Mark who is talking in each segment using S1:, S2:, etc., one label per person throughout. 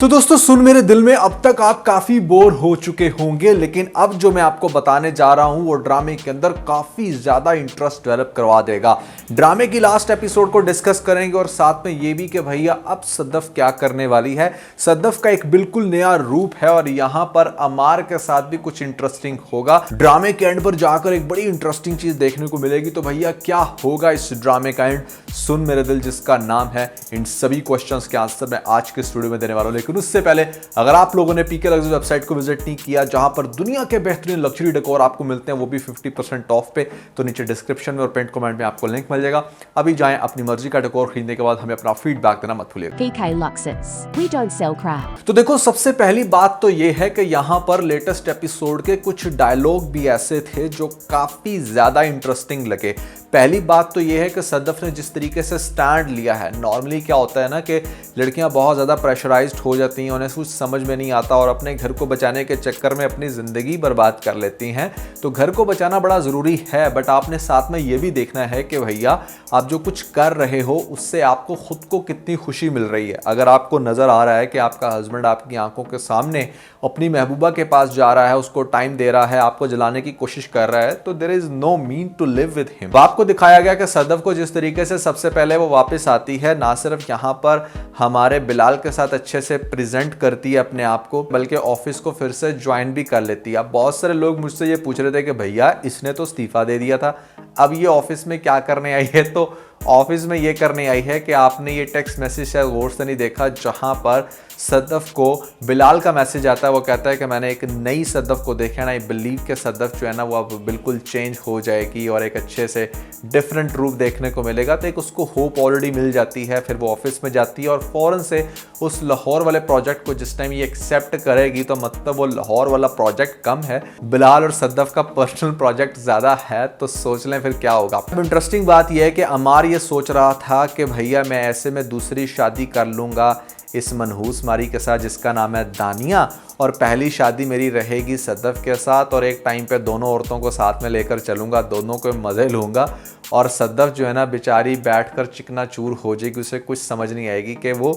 S1: तो दोस्तों सुन मेरे दिल में, अब तक आप काफी बोर हो चुके होंगे, लेकिन अब जो मैं आपको बताने जा रहा हूं वो ड्रामे के अंदर काफी ज्यादा इंटरेस्ट डेवलप करवा देगा। ड्रामे की लास्ट एपिसोड को डिस्कस करेंगे और साथ में ये भी कि भैया अब सद्दफ क्या करने वाली है। सद्दफ का एक बिल्कुल नया रूप है और यहां पर अमार के साथ भी कुछ इंटरेस्टिंग होगा। ड्रामे के एंड पर जाकर एक बड़ी इंटरेस्टिंग चीज देखने को मिलेगी। तो भैया क्या होगा इस ड्रामे का एंड, सुन मेरे दिल जिसका नाम है, इन सभी क्वेश्चंस के आंसर मैं आज के स्टूडियो में देने वाला हूं। लेकिन उससे पहले अगर आप लोगों ने पीके लग्जरी वेबसाइट को विजिट नहीं किया, जहां पर दुनिया के बेहतरीन लग्जरी डेकोर आपको मिलते हैं वो भी 50% ऑफ पे, तो नीचे डिस्क्रिप्शन में और पिन कमेंट में आपको लिंक मिल जाएगा। अभी जाएं, अपनी मर्जी का डेकोर खरीदने के बाद हमें अपना फीडबैक देना मत भूलिएगा।
S2: PK Luxus. We don't sell crap.
S1: तो देखो, सबसे पहली बात तो ये है कि यहां पर लेटेस्ट एपिसोड के कुछ डायलॉग भी ऐसे थे जो काफी ज्यादा इंटरेस्टिंग लगे। पहली बात तो ये है कि सद्दफ ने जिस तरीके से स्टैंड लिया है। नॉर्मली क्या होता है ना कि लड़कियां बहुत ज़्यादा प्रेशराइज्ड हो जाती हैं, उन्हें कुछ समझ में नहीं आता और अपने घर को बचाने के चक्कर में अपनी ज़िंदगी बर्बाद कर लेती हैं। तो घर को बचाना बड़ा ज़रूरी है, बट आपने साथ में ये भी देखना है कि भैया आप जो कुछ कर रहे हो उससे आपको खुद को कितनी खुशी मिल रही है। अगर आपको नज़र आ रहा है कि आपका हस्बैंड आपकी आंखों के सामने अपनी महबूबा के पास जा रहा है, उसको टाइम दे रहा है, आपको जलाने की कोशिश कर रहा है, तो there is no mean to live with him. आपको दिखाया गया कि सद्दफ को जिस तरीके से सबसे पहले वो वापस आती है, ना सिर्फ यहाँ पर हमारे बिलाल के साथ अच्छे से प्रेजेंट करती है अपने आप को, बल्कि ऑफिस को फिर से ज्वाइन भी कर लेती है। अब बहुत सारे लोग मुझसे ये पूछ रहे थे कि भैया इसने तो इस्तीफा दे दिया था, अब ये ऑफिस में क्या करने आई है। तो ऑफिस में ये करने आई है कि आपने ये टेक्स्ट मैसेज शायद गौर से नहीं देखा, जहां पर सद्दफ को बिलाल का मैसेज आता है। वो कहता है कि मैंने एक नई सद्दफ को देखा ना, आई बिलीव कि सद्दफ जो है ना वो अब बिल्कुल चेंज हो जाएगी और एक अच्छे से डिफरेंट रूप देखने को मिलेगा। तो एक उसको होप ऑलरेडी मिल जाती है। फिर वो ऑफिस में जाती है और फ़ौरन से उस लाहौर वाले प्रोजेक्ट को जिस टाइम ये एक्सेप्ट करेगी, तो मतलब वो लाहौर वाला प्रोजेक्ट कम है, बिलाल और सद्दफ का पर्सनल प्रोजेक्ट ज़्यादा है। तो सोच लें फिर क्या होगा। इंटरेस्टिंग बात यह है कि अमार ये सोच रहा था कि भैया मैं ऐसे में दूसरी शादी कर लूँगा इस मनहूस मारी के साथ जिसका नाम है दानिया, और पहली शादी मेरी रहेगी सद्दफ के साथ, और एक टाइम पे दोनों औरतों को साथ में लेकर चलूँगा, दोनों को मज़े लूँगा। और सद्दफ जो है ना बेचारी बैठकर चिकना चूर हो जाएगी, उसे कुछ समझ नहीं आएगी कि वो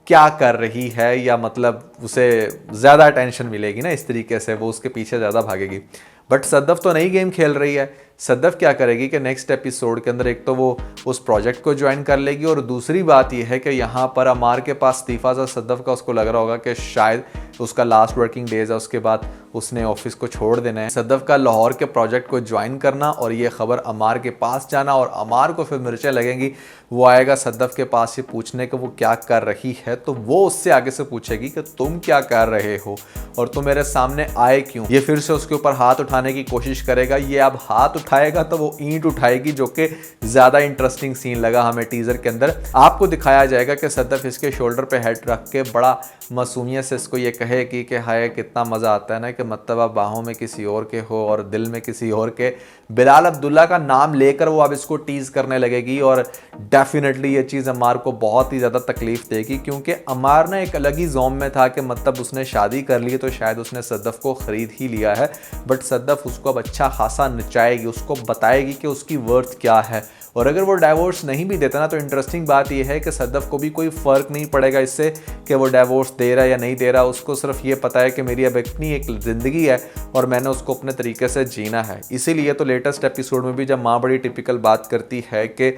S1: क्या कर रही है, या मतलब उसे ज़्यादा टेंशन मिलेगी ना, इस तरीके से वो उसके पीछे ज़्यादा भागेगी। बट सद्दफ तो नई गेम खेल रही है। सद्दफ क्या करेगी कि नेक्स्ट एपिसोड के अंदर एक तो वो उस प्रोजेक्ट को ज्वाइन कर लेगी, और दूसरी बात यह है कि यहाँ पर अमार के पास इस्तीफा था सद्दफ का, उसको लग रहा होगा कि शायद उसका लास्ट वर्किंग डेज है, उसके बाद उसने ऑफिस को छोड़ देना है। सद्दफ का लाहौर के प्रोजेक्ट को ज्वाइन करना और ये खबर अमार के पास जाना, और अमार को फिर मिर्चें लगेंगी। वो आएगा सद्दफ के पास ये पूछने कि वो क्या कर रही है, तो वो उससे आगे से पूछेगी कि तुम क्या कर रहे हो और तुम मेरे सामने आए क्यों। ये फिर से उसके ऊपर हाथ उठाने की कोशिश करेगा। ये अब हाथ उठाएगा तो वो ईंट उठाएगी, जो कि ज़्यादा इंटरेस्टिंग सीन लगा हमें टीजर के अंदर। आपको दिखाया जाएगा कि सद्दफ इसके शोल्डर पे हेड रख के बड़ा मासूमियत से इसको ये कहेगी कि हाय कितना मज़ा आता है ना कि मतलब आप बाहों में किसी और के हो और दिल में किसी और के। बिलाल अब्दुल्ला का नाम लेकर वो अब इसको टीज करने लगेगी, और डेफिनेटली ये चीज़ अमार को बहुत ही ज़्यादा तकलीफ देगी, क्योंकि अमार ना एक अलग ही जोम में था कि मतलब उसने शादी कर ली तो शायद उसने सद्दफ को ख़रीद ही लिया है। बट सद्दफ उसको अब अच्छा खासा नचाएगी, उसको बताएगी कि उसकी वर्थ क्या है। और अगर वो डाइवोर्स नहीं भी देता ना, तो इंटरेस्टिंग बात यह है कि सद्दफ को भी कोई फ़र्क नहीं पड़ेगा इससे कि वो डाइवोर्स दे रहा है या नहीं दे रहा। उसको सिर्फ ये पता है कि मेरी अब अपनी एक ज़िंदगी है और मैंने उसको अपने तरीके से जीना है। इसीलिए तो लेटेस्ट एपिसोड में भी जब माँ बड़ी टिपिकल बात करती है कि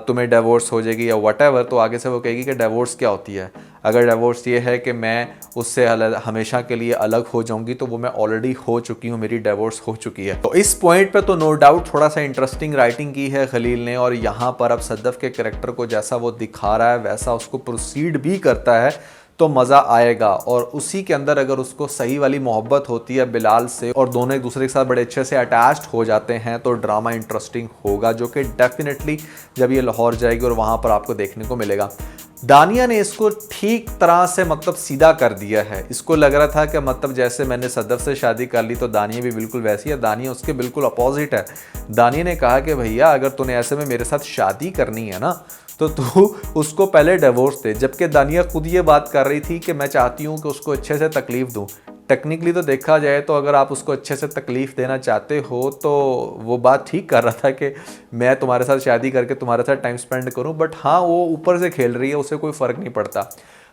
S1: तुम्हें डाइवोर्स हो जाएगी या व्हाटएवर, तो आगे से वो कहेगी कि डाइवोर्स क्या होती है। अगर डाइवोर्स ये है कि मैं उससे हमेशा के लिए अलग हो जाऊंगी, तो वो मैं ऑलरेडी हो चुकी हूँ, मेरी डाइवोर्स हो चुकी है। तो इस पॉइंट पे तो नो डाउट थोड़ा सा इंटरेस्टिंग राइटिंग की है खलील ने, और यहाँ पर अब सद्दफ के कैरेक्टर को जैसा वो दिखा रहा है वैसा उसको प्रोसीड भी करता है तो मज़ा आएगा। और उसी के अंदर अगर उसको सही वाली मोहब्बत होती है बिलाल से और दोनों एक दूसरे के साथ बड़े अच्छे से अटैच्ड हो जाते हैं, तो ड्रामा इंटरेस्टिंग होगा, जो कि डेफिनेटली जब ये लाहौर जाएगी और वहाँ पर आपको देखने को मिलेगा। दानिया ने इसको ठीक तरह से मतलब सीधा कर दिया है। इसको लग रहा था कि मतलब जैसे मैंने सद्दफ से शादी कर ली तो दानिया भी बिल्कुल वैसी है। दानिया उसके बिल्कुल अपोजिट है। दानिया ने कहा कि भैया अगर तूने ऐसे में मेरे साथ शादी करनी है ना, तो तू उसको पहले डिवोर्स दे। जबकि दानिया खुद ये बात कर रही थी कि मैं चाहती हूँ कि उसको अच्छे से तकलीफ़ दूँ। टेक्निकली तो देखा जाए तो अगर आप उसको अच्छे से तकलीफ़ देना चाहते हो तो वो बात ठीक कर रहा था कि मैं तुम्हारे साथ शादी करके तुम्हारे साथ टाइम स्पेंड करूं, बट हाँ वो ऊपर से खेल रही है, उसे कोई फ़र्क नहीं पड़ता।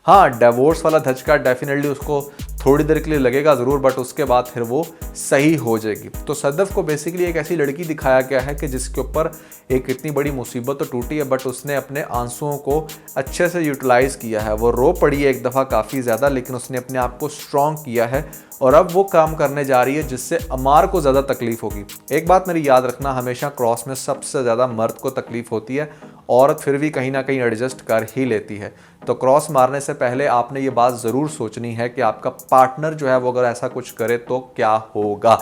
S1: हाँ, डिवोर्स वाला धचका डेफिनेटली उसको थोड़ी देर के लिए लगेगा ज़रूर, बट उसके बाद फिर वो सही हो जाएगी। तो सदफ को बेसिकली एक ऐसी लड़की दिखाया गया है कि जिसके ऊपर एक इतनी बड़ी मुसीबत तो टूटी है, बट उसने अपने आंसुओं को अच्छे से यूटिलाइज़ किया है। वो रो पड़ी है एक दफ़ा काफ़ी ज़्यादा, लेकिन उसने अपने आप को स्ट्रॉन्ग किया है और अब वो काम करने जा रही है जिससे अमार को ज़्यादा तकलीफ होगी। एक बात मेरी याद रखना, हमेशा क्रॉस में सबसे ज़्यादा मर्द को तकलीफ होती है, औरत फिर भी कहीं ना कहीं एडजस्ट कर ही लेती है। तो क्रॉस मारने से पहले आपने ये बात ज़रूर सोचनी है कि आपका पार्टनर जो है वो अगर ऐसा कुछ करे तो क्या होगा।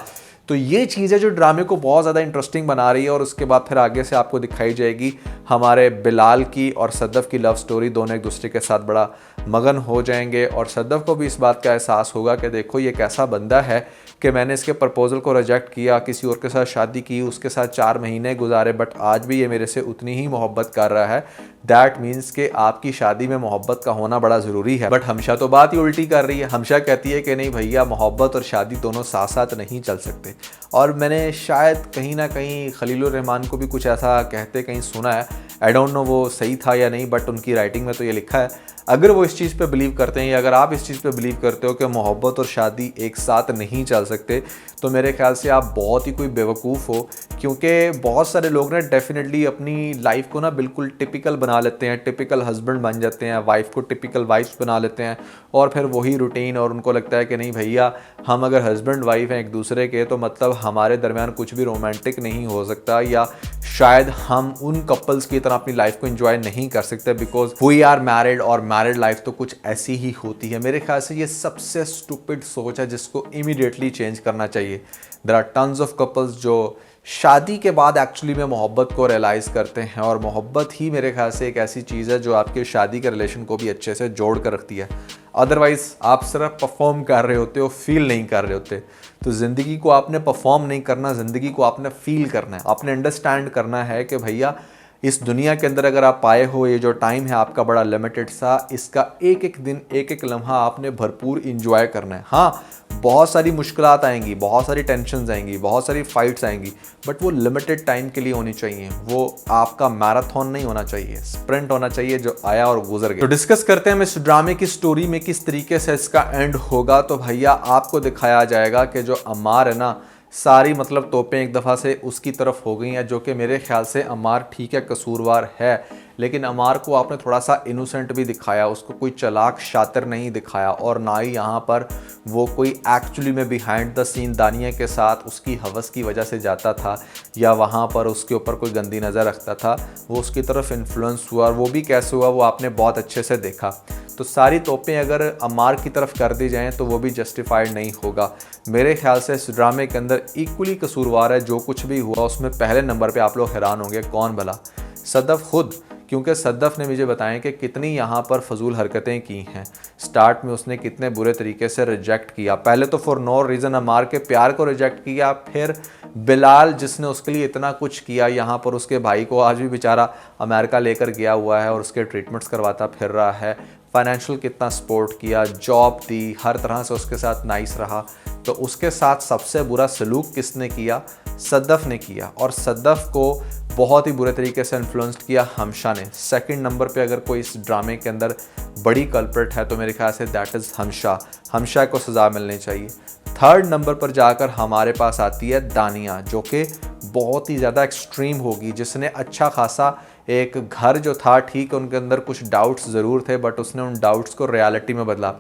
S1: तो ये चीज़ है जो ड्रामे को बहुत ज़्यादा इंटरेस्टिंग बना रही है। और उसके बाद फिर आगे से आपको दिखाई जाएगी हमारे बिलाल की और सदफ की लव स्टोरी। दोनों एक दूसरे के साथ बड़ा मगन हो जाएंगे और सदफ को भी इस बात का एहसास होगा कि देखो ये कैसा बंदा है कि मैंने इसके प्रपोज़ल को रिजेक्ट किया, किसी और के साथ शादी की, उसके साथ 4 महीने गुजारे, बट आज भी ये मेरे से उतनी ही मोहब्बत कर रहा है। दैट मीन्स कि आपकी शादी में मोहब्बत का होना बड़ा ज़रूरी है। बट हमशा तो बात ही उल्टी कर रही है। हमशा कहती है कि नहीं भैया, मोहब्बत और शादी दोनों साथ साथ नहीं चल सकते। और मैंने शायद कहीं ना कहीं खलीलुर रहमान को भी कुछ ऐसा कहते कहीं सुना है। आई डोंट नो वो सही था या नहीं, बट उनकी राइटिंग में तो ये लिखा है। अगर वो इस चीज़ पे बिलीव करते हैं या अगर आप इस चीज़ पे बिलीव करते हो कि मोहब्बत और शादी एक साथ नहीं चल सकते, तो मेरे ख्याल से आप बहुत ही कोई बेवकूफ़ हो। क्योंकि बहुत सारे लोग ना डेफिनेटली अपनी लाइफ को ना बिल्कुल टिपिकल बना लेते हैं, टिपिकल हस्बैंड बन जाते हैं, वाइफ को टिपिकल वाइफ बना लेते हैं और फिर वही रूटीन। और उनको लगता है कि नहीं भैया, हम अगर हस्बैंड वाइफ हैं एक दूसरे के, तो मतलब हमारे दरमियान कुछ भी रोमांटिक नहीं हो सकता, या शायद हम उन कपल्स की तरह अपनी लाइफ को एंजॉय नहीं कर सकते बिकॉज वी आर मैरिड, और मैरिड लाइफ तो कुछ ऐसी ही होती है। मेरे ख्याल से ये सबसे स्टूपिड सोच है जिसको इमीडिएटली चेंज करना चाहिए। There are tons of couples जो शादी के बाद एक्चुअली में मोहब्बत को रियलाइज़ करते हैं, और मोहब्बत ही मेरे ख्याल से एक ऐसी चीज़ है जो आपके शादी के रिलेशन को भी अच्छे से जोड़ कर रखती है। अदरवाइज़ आप सिर्फ परफॉर्म कर रहे होते हो, फील नहीं कर रहे होते। तो ज़िंदगी को आपने परफॉर्म नहीं करना, ज़िंदगी को आपने फील करना है। आपने अंडरस्टैंड करना है कि भैया इस दुनिया के अंदर अगर आप आए हो, ये जो टाइम है आपका बड़ा लिमिटेड सा, इसका एक एक दिन, एक एक लम्हा आपने भरपूर इंजॉय करना है। हाँ, बहुत सारी मुश्किलात आएंगी, बहुत सारी टेंशन्स आएंगी, बहुत सारी फाइट्स आएंगी, बट वो लिमिटेड टाइम के लिए होनी चाहिए। वो आपका मैराथन नहीं होना चाहिए, स्प्रिंट होना चाहिए जो आया और गुजर गया। तो डिस्कस करते हैं हम इस ड्रामे की स्टोरी में किस तरीके से इसका एंड होगा। तो भैया आपको दिखाया जाएगा कि जो अमार है ना, सारी मतलब तोपें एक दफ़ा से उसकी तरफ हो गई हैं, जो कि मेरे ख्याल से अमार ठीक है कसूरवार है, लेकिन अमार को आपने थोड़ा सा इनोसेंट भी दिखाया, उसको कोई चालाक शातिर नहीं दिखाया, और ना ही यहाँ पर वो कोई एक्चुअली में बिहाइंड द सीन दानिया के साथ उसकी हवस की वजह से जाता था या वहाँ पर उसके ऊपर कोई गंदी नज़र रखता था। वो उसकी तरफ इन्फ्लुएंस हुआ, और वो भी कैसे हुआ वो आपने बहुत अच्छे से देखा। तो सारी तोपें अगर अमार की तरफ कर दी जाएं तो वो भी जस्टिफाइड नहीं होगा। मेरे ख्याल से इस ड्रामे के अंदर इक्वली कसूरवार है जो कुछ भी हुआ उसमें। पहले नंबर पे आप लोग हैरान होंगे कौन भला? सदफ खुद, क्योंकि सदफ ने मुझे बताया कि कितनी यहाँ पर फजूल हरकतें की हैं। स्टार्ट में उसने कितने बुरे तरीके से रिजेक्ट किया। पहले तो फॉर नो रीज़न अमार के प्यार को रिजेक्ट किया, फिर बिलाल जिसने उसके लिए इतना कुछ किया, यहाँ पर उसके भाई को आज भी बेचारा अमेरिका लेकर गया हुआ है और उसके ट्रीटमेंट्स करवाता फिर रहा है, फाइनेंशियल कितना सपोर्ट किया, जॉब दी, हर तरह से उसके साथ नाइस रहा। तो उसके साथ सबसे बुरा सलूक किसने किया? सदफ ने किया, और सदफ को बहुत ही बुरे तरीके से इन्फ्लुएंस्ड किया हमशा ने। सेकंड नंबर पे अगर कोई इस ड्रामे के अंदर बड़ी कल्प्रिट है तो मेरे ख्याल से दैट इज़ हमशा। हमशा को सज़ा मिलनी चाहिए। थर्ड नंबर पर जाकर हमारे पास आती है दानिया, जो कि बहुत ही ज़्यादा एक्सट्रीम होगी, जिसने अच्छा खासा एक घर जो था, ठीक उनके अंदर कुछ डाउट्स ज़रूर थे, बट उसने उन डाउट्स को रियलिटी में बदला।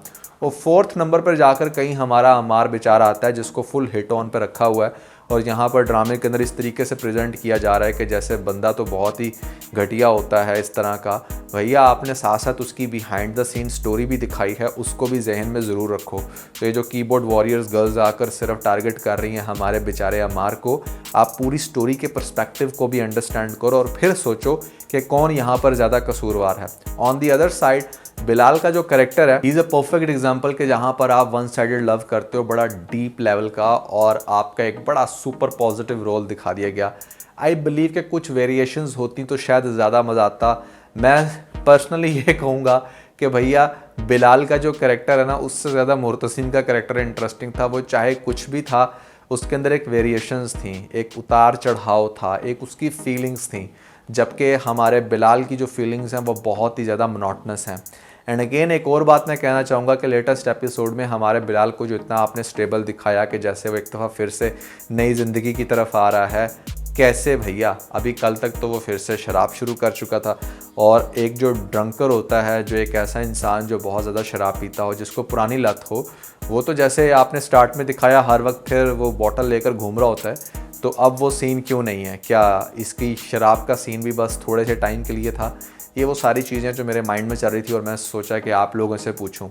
S1: और फोर्थ नंबर पर जाकर कहीं हमारा अमार बेचारा आता है, जिसको फुल हिट ऑन पर रखा हुआ है, और यहाँ पर ड्रामे के अंदर इस तरीके से प्रेजेंट किया जा रहा है कि जैसे बंदा तो बहुत ही घटिया होता है इस तरह का। भैया आपने साथ साथ उसकी बिहाइंड द सीन स्टोरी भी दिखाई है, उसको भी जहन में ज़रूर रखो। तो ये जो कीबोर्ड वॉरियर्स गर्ल्स आकर सिर्फ टारगेट कर रही हैं हमारे बेचारे अमार को, आप पूरी स्टोरी के पर्सपेक्टिव को भी अंडरस्टैंड करो और फिर सोचो कि कौन यहाँ पर ज़्यादा कसूरवार है। On the other side Bilal का जो करेक्टर है, इज़ अ परफेक्ट एग्जाम्पल कि जहाँ पर आप वन साइडेड लव करते हो बड़ा डीप लेवल का, और आपका एक बड़ा सुपर पॉजिटिव रोल दिखा दिया गया। आई बिलीव कि कुछ वेरिएशंस होती तो शायद ज़्यादा मज़ा आता। मैं पर्सनली ये कहूँगा कि भैया बिलाल का जो करेक्टर है ना, उससे ज़्यादा मुर्तसिम का करेक्टर इंटरेस्टिंग था। वो चाहे कुछ भी था, उसके अंदर एक वेरिएशंस थी, एक उतार चढ़ाव था, एक उसकी फीलिंग्स थी, जबकि हमारे बिलाल की जो फीलिंग्स हैं वो बहुत ही ज़्यादा मोनोटनस हैं। एंड अगेन एक और बात मैं कहना चाहूँगा कि लेटेस्ट एपिसोड में हमारे बिलाल को जो इतना आपने स्टेबल दिखाया कि जैसे वो एक दफ़ा फिर से नई ज़िंदगी की तरफ आ रहा है, कैसे भैया, अभी कल तक तो वो फिर से शराब शुरू कर चुका था। और एक जो ड्रंकर होता है, जो एक ऐसा इंसान जो बहुत ज़्यादा शराब पीता हो, जिसको पुरानी लत हो, वो तो जैसे आपने स्टार्ट में दिखाया हर वक्त फिर वो बॉटल लेकर घूम रहा होता है। तो अब वो सीन क्यों नहीं है? क्या इसकी शराब का सीन भी बस थोड़े से टाइम के लिए था? ये वो सारी चीज़ें जो मेरे माइंड में चल रही थी और मैं सोचा कि आप लोगों से पूछूं।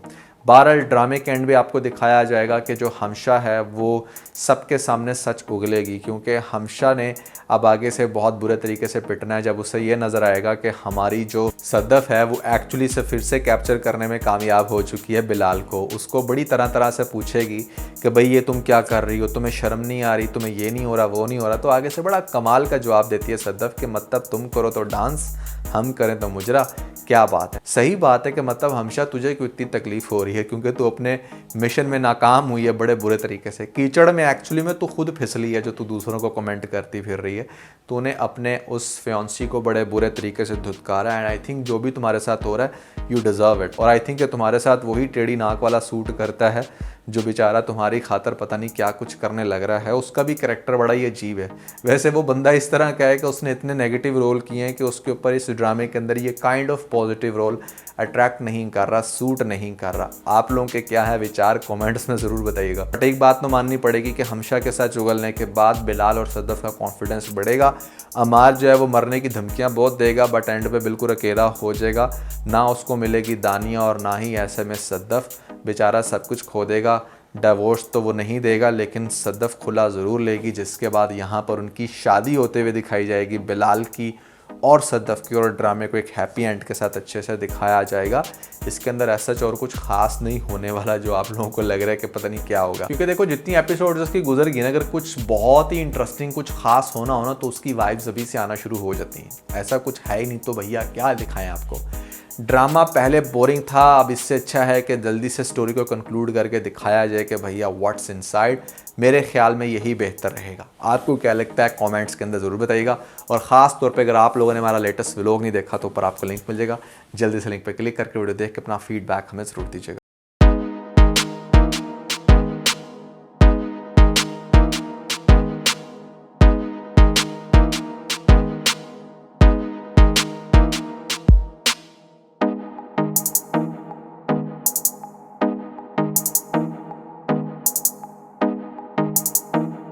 S1: बहरहाल ड्रामे के एंड भी आपको दिखाया जाएगा कि जो हमशा है वो सबके सामने सच उगलेगी, क्योंकि हमशा ने अब आगे से बहुत बुरे तरीके से पिटना है जब उसे ये नज़र आएगा कि हमारी जो सदफ है वो एक्चुअली से फिर से कैप्चर करने में कामयाब हो चुकी है बिलाल को। उसको बड़ी तरह तरह से पूछेगी कि भाई ये तुम क्या कर रही हो, तुम्हें शर्म नहीं आ रही, तुम्हें ये नहीं हो रहा, वो नहीं हो रहा। तो आगे से बड़ा कमाल का जवाब देती है सदफ कि मतलब तुम करो तो डांस, हम करें तो मुजरा। क्या बात है, सही बात है कि मतलब हमशा तुझे क्यों इतनी तकलीफ़ हो रही है, क्योंकि तू अपने मिशन में नाकाम हुई है बड़े बुरे तरीके से। कीचड़ में एक्चुअली में तू खुद फिसली है, जो तू दूसरों को कमेंट करती फिर रही है। तूने अपने उस फियांसी को बड़े बुरे तरीके से धुतकारा एंड आई थिंक जो भी तुम्हारे साथ हो रहा है यू डिज़र्व इट। और आई थिंक कि तुम्हारे साथ वही टेढ़ी नाक वाला सूट करता है जो बेचारा तुम्हारी खातर पता नहीं क्या कुछ करने लग रहा है। उसका भी करैक्टर बड़ा ही अजीब है। वैसे वो बंदा इस तरह का है कि उसने इतने नेगेटिव रोल किए हैं कि उसके ऊपर इस ड्रामे के अंदर ये kind of positive role attract नहीं कर रहा, सूट नहीं कर रहा। आप लोगों के क्या है विचार, कमेंट्स में ज़रूर बताइएगा। बट एक बात तो माननी पड़ेगी कि हमशा के साथ उगलने के बाद बिलाल और सदफ का कॉन्फिडेंस बढ़ेगा। अमार जो है वो मरने की धमकियाँ बहुत देगा, बट एंड पे बिल्कुल अकेला हो जाएगा। ना उसको मिलेगी दानिया और ना ही ऐसे में सदफ, बेचारा सब कुछ खो देगा। डिवोर्स तो वो नहीं देगा, लेकिन सदफ खुला ज़रूर लेगी, जिसके बाद यहाँ पर उनकी शादी होते हुए दिखाई जाएगी बिलाल की और सदफ की, और ड्रामे को एक हैप्पी एंड के साथ अच्छे से दिखाया जाएगा। इसके अंदर ऐसा और कुछ खास नहीं होने वाला जो आप लोगों को लग रहा है कि पता नहीं क्या होगा, क्योंकि देखो जितनी एपिसोड उसकी गुजर गई ना, अगर कुछ बहुत ही इंटरेस्टिंग कुछ खास होना हो ना तो उसकी वाइब्स अभी से आना शुरू हो जाती हैं। ऐसा कुछ है ही नहीं, तो भैया क्या दिखाएं आपको। ड्रामा पहले बोरिंग था, अब इससे अच्छा है कि जल्दी से स्टोरी को कंक्लूड करके दिखाया जाए कि भैया व्हाट्स इनसाइड। मेरे ख्याल में यही बेहतर रहेगा। आपको क्या लगता है कमेंट्स के अंदर ज़रूर बताइएगा। और ख़ास तौर पे अगर आप लोगों ने हमारा लेटेस्ट व्लॉग नहीं देखा तो ऊपर आपको लिंक मिल जाएगा, जल्दी से लिंक पर क्लिक करके वीडियो देख के अपना फीडबैक हमें ज़रूर दीजिएगा।